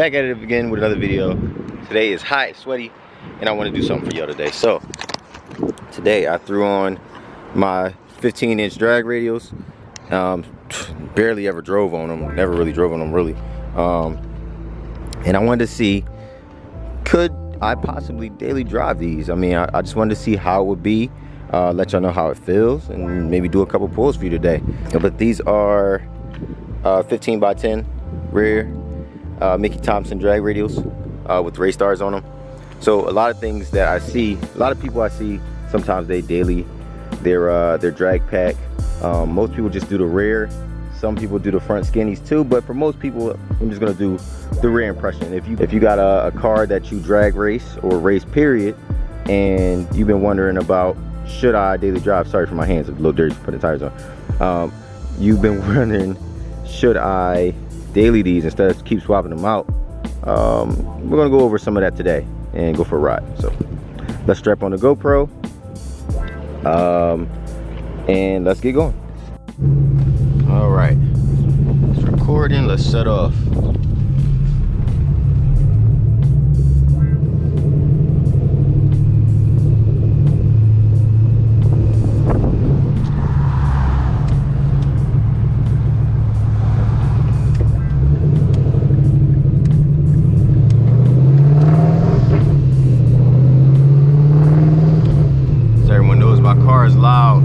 back at it again with another video. Today is hot, sweaty, and I want to do something for y'all today. So today I threw on my 15-inch drag radials. Barely ever drove on them, never really drove on them really. And I wanted to see, could I possibly daily drive these? I mean, I just wanted to see how it would be, let y'all know how it feels, and maybe do a couple pulls for you today. But these are 15 by 10 rear Mickey Thompson drag radials with race stars on them. So a lot of things that I see, a lot of people I see, sometimes they daily their drag pack. Most people just do the rear. Some people do the front skinnies too, but for most people, I'm just gonna do the rear impression. If you got a car that you drag race or race period, and you've been wondering about, should I daily drive? Sorry for my hands, a little dirty putting tires on. You've been wondering, should I daily these instead of keep swapping them out? We're gonna go over some of that today and go for a ride. So let's strap on the GoPro and let's get going. All right, it's recording. Let's set off. So everyone knows my car is loud.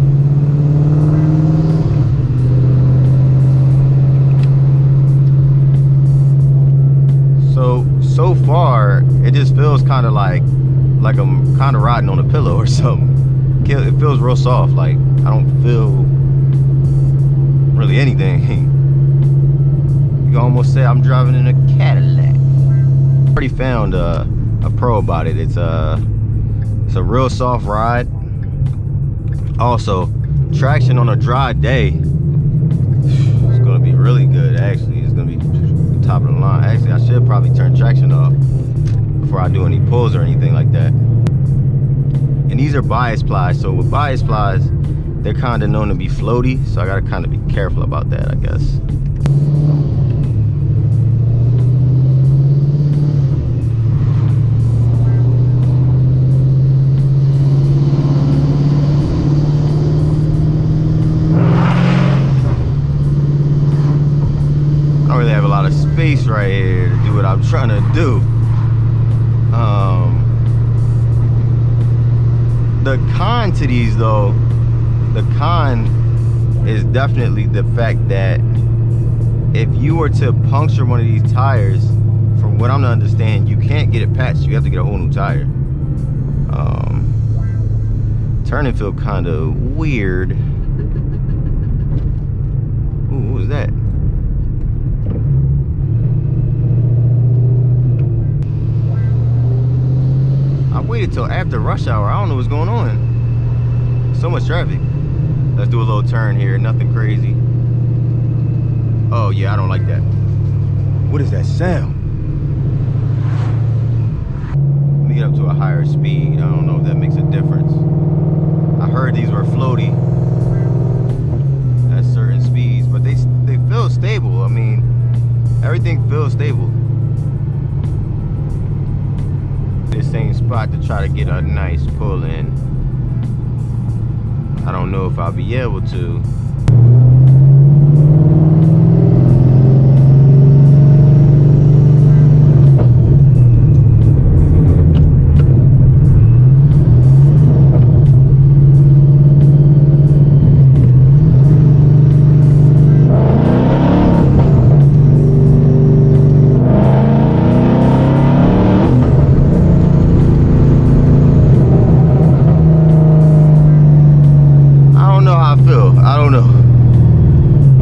So far, it just feels kind of like I'm kind of riding on a pillow or something. It feels real soft. Like I don't feel really anything. You can almost say I'm driving in a Cadillac. I already found a pro about it. It's a real soft ride. Also, traction on a dry day, it's gonna be really good. Actually, it's gonna be top of the line. Actually, I should probably turn traction off before I do any pulls or anything like that. And these are bias plies. So with bias plies, they're kind of known to be floaty, so I gotta kind of be careful about that, I guess. Space right here to do what I'm trying to do. The con to these though, the con is definitely the fact that if you were to puncture one of these tires, from what I'm to understand, you can't get it patched. You have to get a whole new tire. Turning feel kind of weird. Ooh, what was that? I waited till after rush hour. I don't know what's going on. So much traffic. Let's do a little turn here. Nothing crazy. Oh yeah, I don't like that. What is that sound? Let me get up to a higher speed. I don't know if that makes a difference. I heard these were floaty at certain speeds, but they feel stable. I mean, everything feels stable. This same spot to try to get a nice pull in. I don't know if I'll be able to.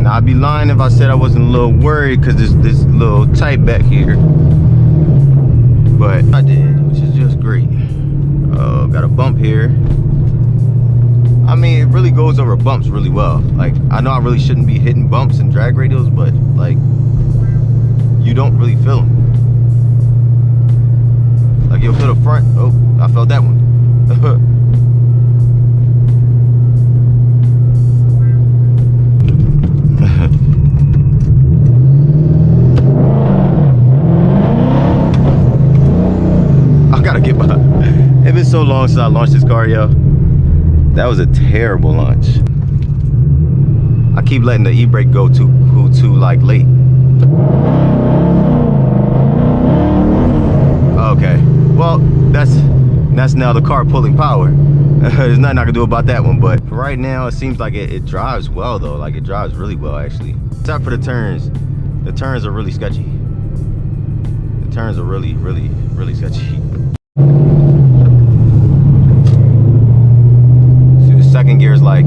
I'd be lying if I said I wasn't a little worried because this little tight back here, but I did, which is just great. Got a bump here. I mean, it really goes over bumps really well. Like, I know I really shouldn't be hitting bumps and drag radials, but like, you don't really feel them. Like, you'll feel the front. Oh, I felt that one. about. It's been so long since I launched this car, yo. That was a terrible launch. I keep letting the e-brake go too like late. Okay, well, that's now the car pulling power. There's nothing I can do about that one, but for right now, it seems like it drives well though. Like it drives really well actually. Except for the turns. The turns are really sketchy. The turns are really sketchy. See, the second gear is like,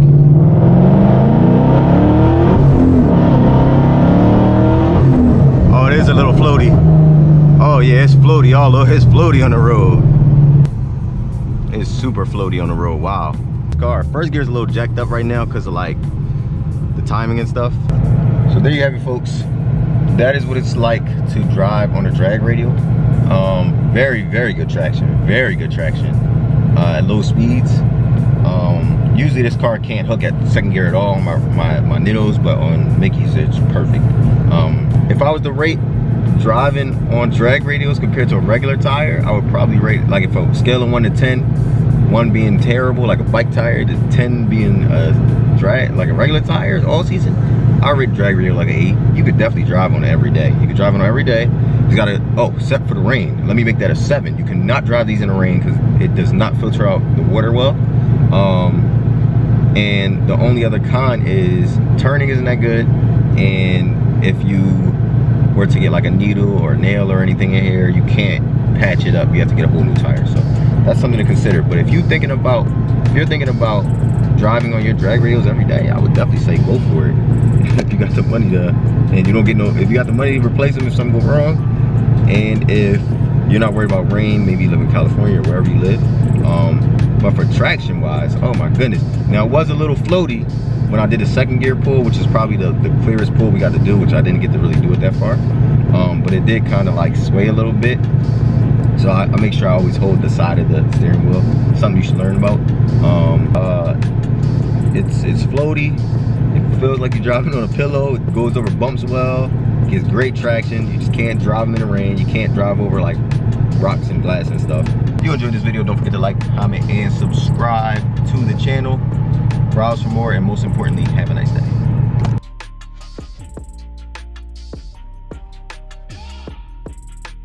oh, it is a little floaty. Oh yeah, it's floaty all over. It's floaty on the road. It's super floaty on the road. Wow. Car first gear's a little jacked up right now because of like the timing and stuff. So there you have it, folks. That is what it's like to drive on a drag radial. Very good traction. Very good traction at low speeds. Usually this car can't hook at second gear at all on my Nittos, but on Mickey's it's perfect. If I was to rate driving on drag radials compared to a regular tire, I would probably rate, like if a scale of 1 to 10, 1 being terrible like a bike tire to 10 being a drag like a regular tire all season, I rate drag radial like an 8. You could definitely drive on it every day. You could drive on it every day. You gotta, oh, except for the rain. Let me make that a 7. You cannot drive these in the rain because it does not filter out the water well. And the only other con is turning isn't that good, and if you were to get like a needle or a nail or anything in here, you can't patch it up. You have to get a whole new tire. So that's something to consider. But if you're thinking about driving on your drag radials every day, I would definitely say go for it. If you got the money to, and you don't get if you got the money to replace them if something goes wrong, and if you're not worried about rain, maybe you live in California or wherever you live. But for traction wise, oh my goodness. Now it was a little floaty when I did the second gear pull, which is probably the clearest pull we got to do, which I didn't get to really do it that far. But it did kind of like sway a little bit. So I make sure I always hold the side of the steering wheel. Something you should learn about. It's floaty. It feels like you're driving on a pillow. It goes over bumps well. Gets great traction. You just can't drive them in the rain. You can't drive over like rocks and glass and stuff. If you enjoyed this video, don't forget to like, comment, and subscribe to the channel. Browse for more, and most importantly, have a nice day.